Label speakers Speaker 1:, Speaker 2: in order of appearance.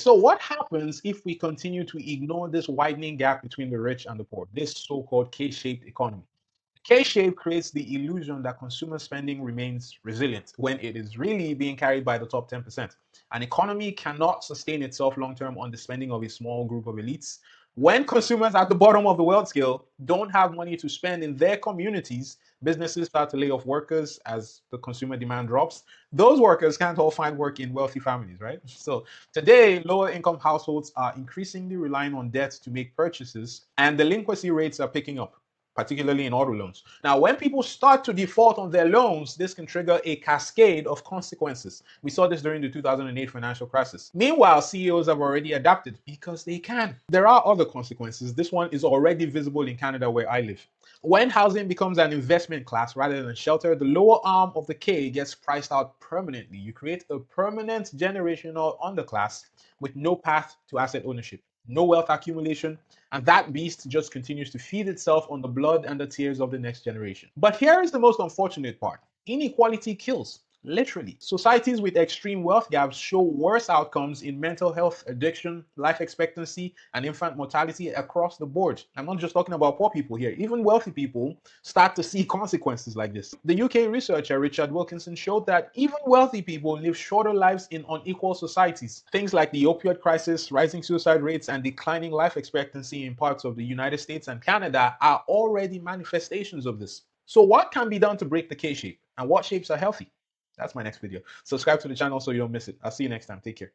Speaker 1: so what happens if we continue to ignore this widening gap between the rich and the poor, this so-called K-shaped economy? K-shape creates the illusion that consumer spending remains resilient when it is really being carried by the top 10%. An economy cannot sustain itself long-term on the spending of a small group of elites. When consumers at the bottom of the wealth scale don't have money to spend in their communities, businesses start to lay off workers as the consumer demand drops. Those workers can't all find work in wealthy families, right? So today, lower income households are increasingly relying on debt to make purchases, and delinquency rates are picking up, particularly in auto loans. Now, when people start to default on their loans, this can trigger a cascade of consequences. We saw this during the 2008 financial crisis. Meanwhile, CEOs have already adapted because they can. There are other consequences. This one is already visible in Canada, where I live. When housing becomes an investment class rather than shelter, the lower arm of the K gets priced out permanently. You create a permanent generational underclass with no path to asset ownership, no wealth accumulation, and that beast just continues to feed itself on the blood and the tears of the next generation. But here is the most unfortunate part: inequality kills. Literally. Societies with extreme wealth gaps show worse outcomes in mental health, addiction, life expectancy, and infant mortality across the board. I'm not just talking about poor people here. Even wealthy people start to see consequences like this. The UK researcher Richard Wilkinson showed that even wealthy people live shorter lives in unequal societies. Things like the opioid crisis, rising suicide rates, and declining life expectancy in parts of the United States and Canada are already manifestations of this. So what can be done to break the K-shape, and what shapes are healthy? That's my next video. Subscribe to the channel so you don't miss it. I'll see you next time. Take care.